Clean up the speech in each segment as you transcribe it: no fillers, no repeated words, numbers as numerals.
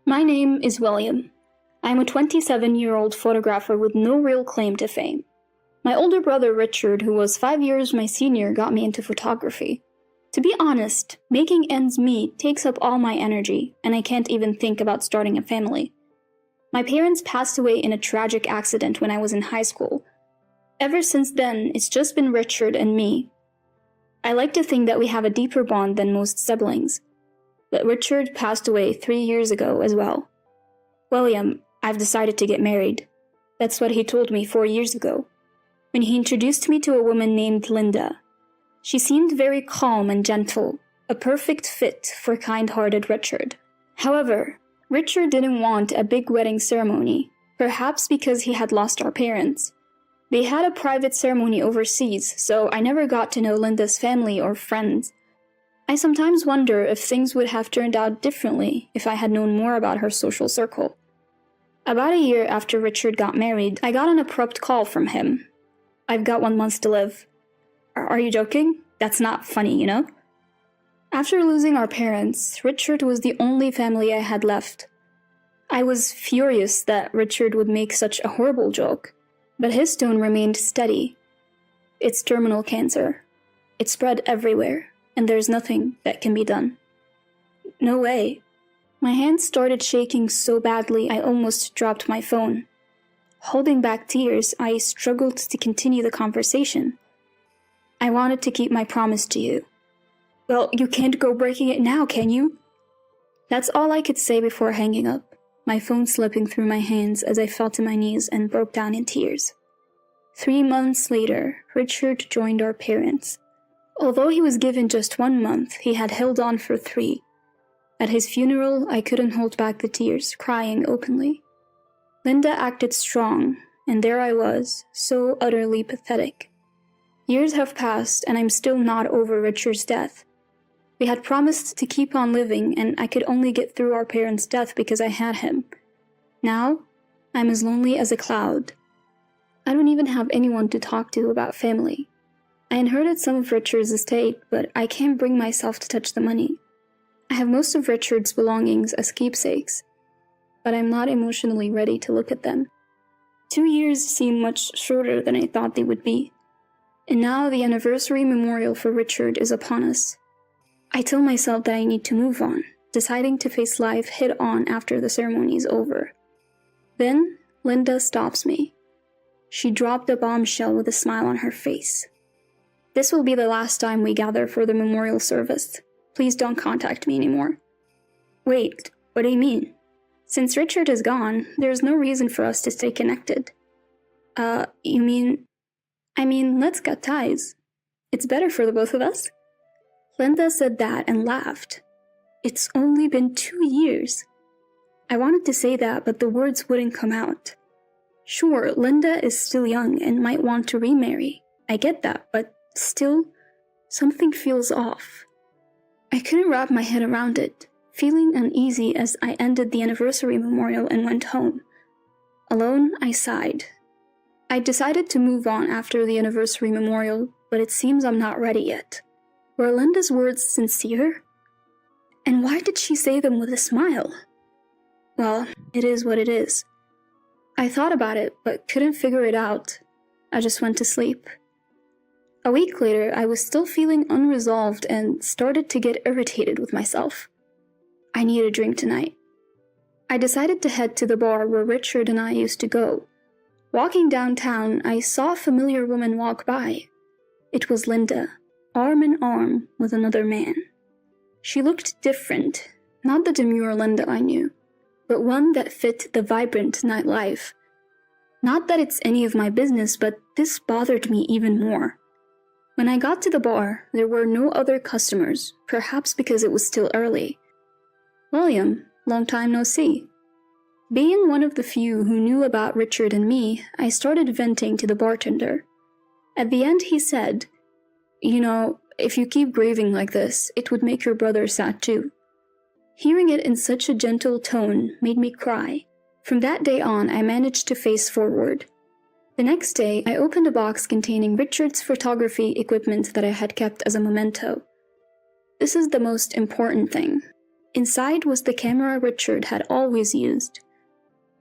My name is William. I'm a 27-year-old photographer with no real claim to fame. My older brother Richard, who was 5 years my senior, got me into photography. To be honest, making ends meet takes up all my energy, and I can't even think about starting a family. My parents passed away in a tragic accident when I was in high school. Ever since then, it's just been Richard and me. I like to think that we have a deeper bond than most siblings. But Richard passed away 3 years ago as well. William, I've decided to get married. That's what he told me 4 years ago, when he introduced me to a woman named Linda. She seemed very calm and gentle, a perfect fit for kind-hearted Richard. However, Richard didn't want a big wedding ceremony, perhaps because he had lost our parents. They had a private ceremony overseas, so I never got to know Linda's family or friends. I sometimes wonder if things would have turned out differently if I had known more about her social circle. About a year after Richard got married, I got an abrupt call from him. "I've got 1 month to live." Are you joking? That's not funny, you know? After losing our parents, Richard was the only family I had left. I was furious that Richard would make such a horrible joke, but his tone remained steady. It's terminal cancer. It spread everywhere, and there's nothing that can be done. No way. My hands started shaking so badly I almost dropped my phone. Holding back tears, I struggled to continue the conversation. "I wanted to keep my promise to you." "Well, you can't go breaking it now, can you?" That's all I could say before hanging up, my phone slipping through my hands as I fell to my knees and broke down in tears. 3 months later, Richard joined our parents. Although he was given just 1 month, he had held on for 3. At his funeral, I couldn't hold back the tears, crying openly. Linda acted strong, and there I was, so utterly pathetic. Years have passed, and I'm still not over Richard's death. We had promised to keep on living, and I could only get through our parents' death because I had him. Now, I'm as lonely as a cloud. I don't even have anyone to talk to about family. I inherited some of Richard's estate, but I can't bring myself to touch the money. I have most of Richard's belongings as keepsakes, but I'm not emotionally ready to look at them. 2 years seem much shorter than I thought they would be. And now the anniversary memorial for Richard is upon us. I tell myself that I need to move on, deciding to face life head-on after the ceremony is over. Then, Linda stops me. She dropped a bombshell with a smile on her face. "This will be the last time we gather for the memorial service. Please don't contact me anymore." "Wait, what do you mean? Since Richard is gone, there's no reason for us to stay connected." You mean... let's cut ties. It's better for the both of us." Linda said that and laughed. "It's only been 2 years." I wanted to say that, but the words wouldn't come out. Sure, Linda is still young and might want to remarry. I get that, but still, something feels off. I couldn't wrap my head around it, feeling uneasy as I ended the anniversary memorial and went home. Alone, I sighed. I decided to move on after the anniversary memorial, but it seems I'm not ready yet. Were Linda's words sincere? And why did she say them with a smile? Well, it is what it is. I thought about it, but couldn't figure it out. I just went to sleep. A week later, I was still feeling unresolved and started to get irritated with myself. I need a drink tonight. I decided to head to the bar where Richard and I used to go. Walking downtown, I saw a familiar woman walk by. It was Linda, arm in arm with another man. She looked different, not the demure Linda I knew, but one that fit the vibrant nightlife. Not that it's any of my business, but this bothered me even more. When I got to the bar, there were no other customers, perhaps because it was still early. "William, long time no see." Being one of the few who knew about Richard and me, I started venting to the bartender. At the end he said, "You know, if you keep grieving like this, it would make your brother sad too." Hearing it in such a gentle tone made me cry. From that day on, I managed to face forward. The next day, I opened a box containing Richard's photography equipment that I had kept as a memento. This is the most important thing. Inside was the camera Richard had always used.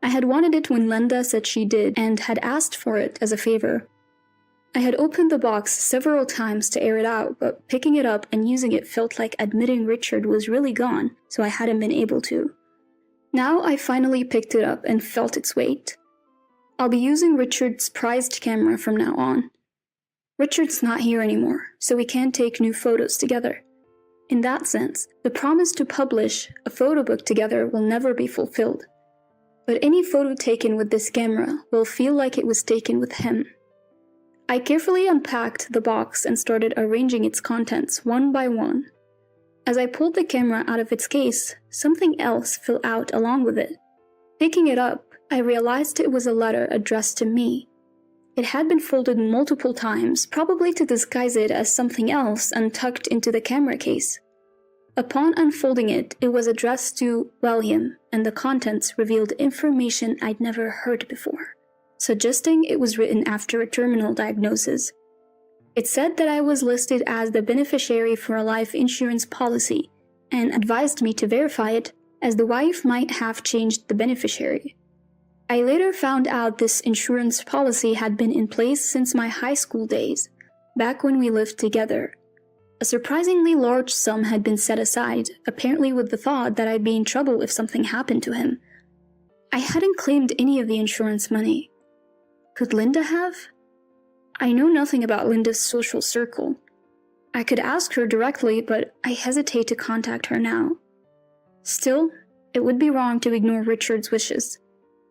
I had wanted it when Linda said she did and had asked for it as a favor. I had opened the box several times to air it out, but picking it up and using it felt like admitting Richard was really gone, so I hadn't been able to. Now I finally picked it up and felt its weight. I'll be using Richard's prized camera from now on. Richard's not here anymore, so we can't take new photos together. In that sense, the promise to publish a photo book together will never be fulfilled. But any photo taken with this camera will feel like it was taken with him. I carefully unpacked the box and started arranging its contents one by one. As I pulled the camera out of its case, something else fell out along with it. Picking it up, I realized it was a letter addressed to me. It had been folded multiple times, probably to disguise it as something else, and tucked into the camera case. Upon unfolding it, it was addressed to William, and the contents revealed information I'd never heard before, suggesting it was written after a terminal diagnosis. It said that I was listed as the beneficiary for a life insurance policy, and advised me to verify it, as the wife might have changed the beneficiary. I later found out this insurance policy had been in place since my high school days, back when we lived together. A surprisingly large sum had been set aside, apparently with the thought that I'd be in trouble if something happened to him. I hadn't claimed any of the insurance money. Could Linda have? I know nothing about Linda's social circle. I could ask her directly, but I hesitate to contact her now. Still, it would be wrong to ignore Richard's wishes.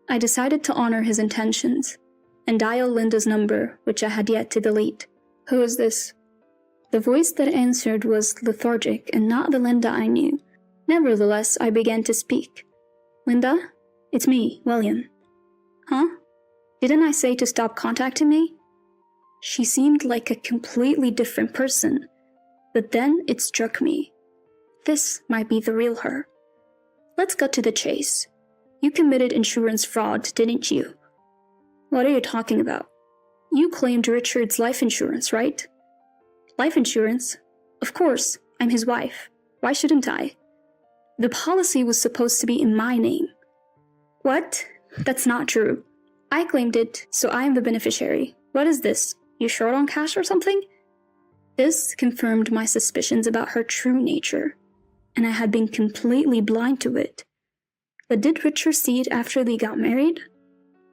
I decided to honor his intentions, and dial Linda's number, which I had yet to delete. Who is this? The voice that answered was lethargic and not the Linda I knew. Nevertheless, I began to speak. Linda? It's me, William. Huh? Didn't I say to stop contacting me? She seemed like a completely different person, but then it struck me. This might be the real her. Let's cut to the chase. You committed insurance fraud, didn't you? What are you talking about? You claimed Richard's life insurance, right? Life insurance? Of course, I'm his wife. Why shouldn't I? The policy was supposed to be in my name. What? That's not true. I claimed it, so I am the beneficiary. What is this? You short on cash or something? This confirmed my suspicions about her true nature, and I had been completely blind to it. But did Richard see it after they got married?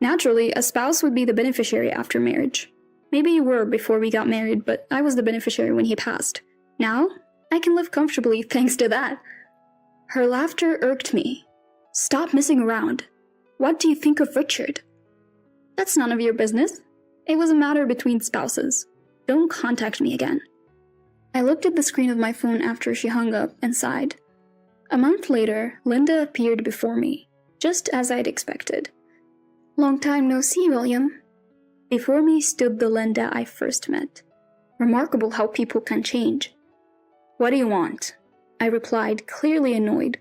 Naturally, a spouse would be the beneficiary after marriage. Maybe you were before we got married, but I was the beneficiary when he passed. Now, I can live comfortably thanks to that. Her laughter irked me. Stop messing around. What do you think of Richard? That's none of your business. It was a matter between spouses. Don't contact me again. I looked at the screen of my phone after she hung up and sighed. A month later, Linda appeared before me, just as I'd expected. Long time no see, William. Before me stood the Linda I first met. Remarkable how people can change. What do you want? I replied, clearly annoyed.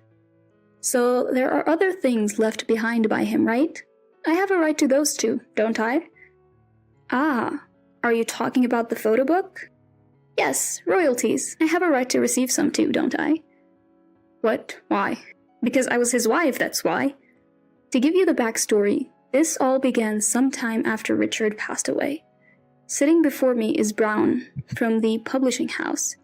So there are other things left behind by him, right? I have a right to those too, don't I? Ah, are you talking about the photo book? Yes, royalties. I have a right to receive some too, don't I? What? Why? Because I was his wife, that's why. To give you the backstory, this all began sometime after Richard passed away. Sitting before me is Brown, from the publishing house.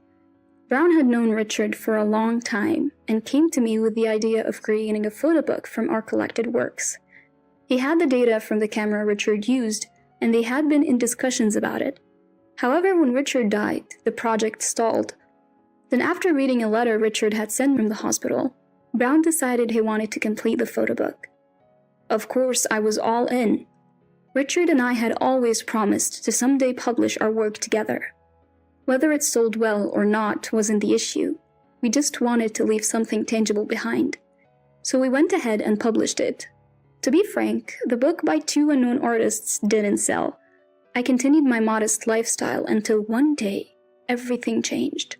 Brown had known Richard for a long time, and came to me with the idea of creating a photo book from our collected works. He had the data from the camera Richard used, and they had been in discussions about it. However, when Richard died, the project stalled. Then after reading a letter Richard had sent from the hospital, Brown decided he wanted to complete the photo book. Of course, I was all in. Richard and I had always promised to someday publish our work together. Whether it sold well or not wasn't the issue. We just wanted to leave something tangible behind. So we went ahead and published it. To be frank, the book by two unknown artists didn't sell. I continued my modest lifestyle until one day, everything changed.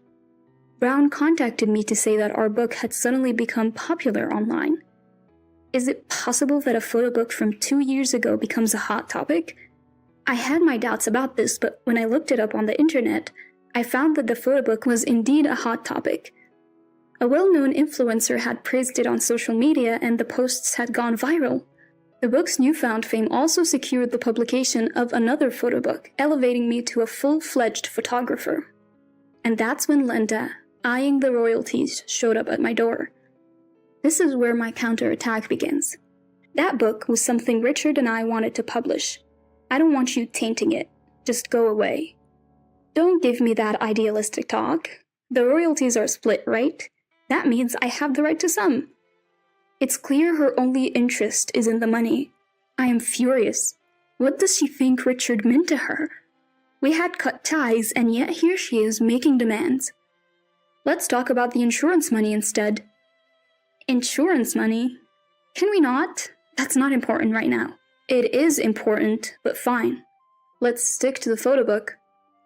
Brown contacted me to say that our book had suddenly become popular online. Is it possible that a photo book from 2 years ago becomes a hot topic? I had my doubts about this, but when I looked it up on the internet, I found that the photo book was indeed a hot topic. A well-known influencer had praised it on social media and the posts had gone viral. The book's newfound fame also secured the publication of another photo book, elevating me to a full-fledged photographer. And that's when Linda, eyeing the royalties, showed up at my door. This is where my counterattack begins. That book was something Richard and I wanted to publish. I don't want you tainting it. Just go away. Don't give me that idealistic talk. The royalties are split, right? That means I have the right to some. It's clear her only interest is in the money. I am furious. What does she think Richard meant to her? We had cut ties, and yet here she is making demands. Let's talk about the insurance money instead. Insurance money? Can we not? That's not important right now. It is important, but fine. Let's stick to the photo book.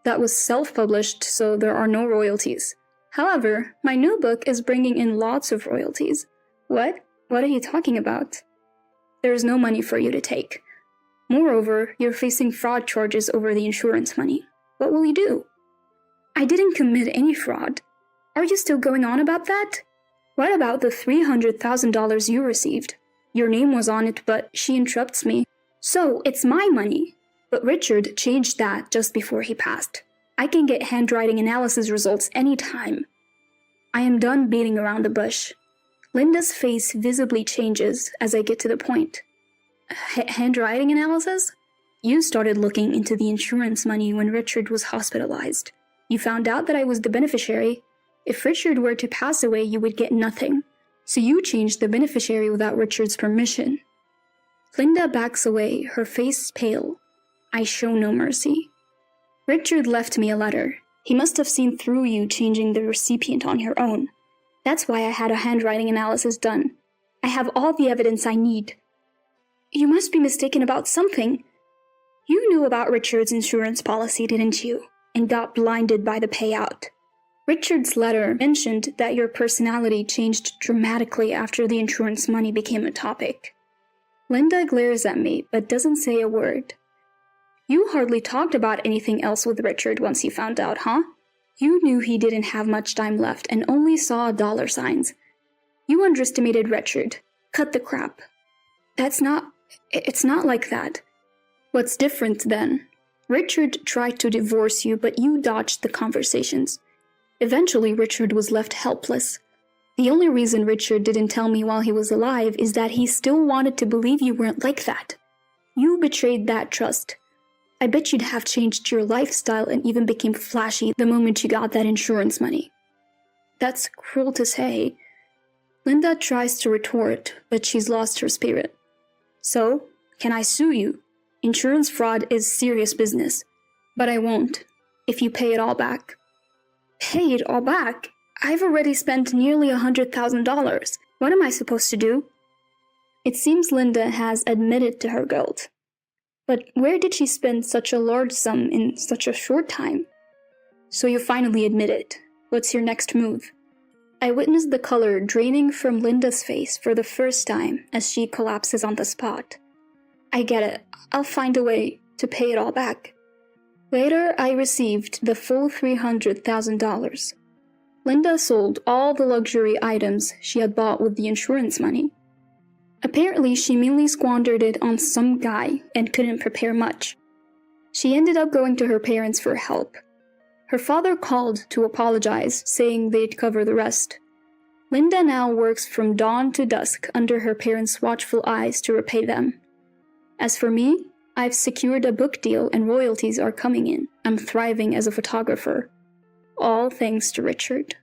That was self-published, so there are no royalties. However, my new book is bringing in lots of royalties. What? What are you talking about? There is no money for you to take. Moreover, you're facing fraud charges over the insurance money. What will you do? I didn't commit any fraud. Are you still going on about that? What about the $300,000 you received? Your name was on it, but she interrupts me. So, it's my money. But Richard changed that just before he passed. I can get handwriting analysis results anytime. I am done beating around the bush. Linda's face visibly changes as I get to the point. Handwriting analysis? You started looking into the insurance money when Richard was hospitalized. You found out that I was the beneficiary. If Richard were to pass away, you would get nothing. So you changed the beneficiary without Richard's permission. Linda backs away, her face pale. I show no mercy. Richard left me a letter. He must have seen through you changing the recipient on your own. That's why I had a handwriting analysis done. I have all the evidence I need. You must be mistaken about something. You knew about Richard's insurance policy, didn't you? And got blinded by the payout. Richard's letter mentioned that your personality changed dramatically after the insurance money became a topic. Linda glares at me, but doesn't say a word. You hardly talked about anything else with Richard once you found out, huh? You knew he didn't have much time left and only saw dollar signs. You underestimated Richard. Cut the crap. It's not like that. What's different then? Richard tried to divorce you, but you dodged the conversations. Eventually, Richard was left helpless. The only reason Richard didn't tell me while he was alive is that he still wanted to believe you weren't like that. You betrayed that trust. I bet you'd have changed your lifestyle and even became flashy the moment you got that insurance money. That's cruel to say. Linda tries to retort, but she's lost her spirit. So, can I sue you? Insurance fraud is serious business. But I won't, if you pay it all back. Pay it all back? I've already spent nearly $100,000. What am I supposed to do? It seems Linda has admitted to her guilt. But where did she spend such a large sum in such a short time? So you finally admit it. What's your next move? I witnessed the color draining from Linda's face for the first time as she collapses on the spot. I get it. I'll find a way to pay it all back. Later, I received the full $300,000. Linda sold all the luxury items she had bought with the insurance money. Apparently, she mainly squandered it on some guy and couldn't prepare much. She ended up going to her parents for help. Her father called to apologize, saying they'd cover the rest. Linda now works from dawn to dusk under her parents' watchful eyes to repay them. As for me, I've secured a book deal and royalties are coming in. I'm thriving as a photographer. All thanks to Richard.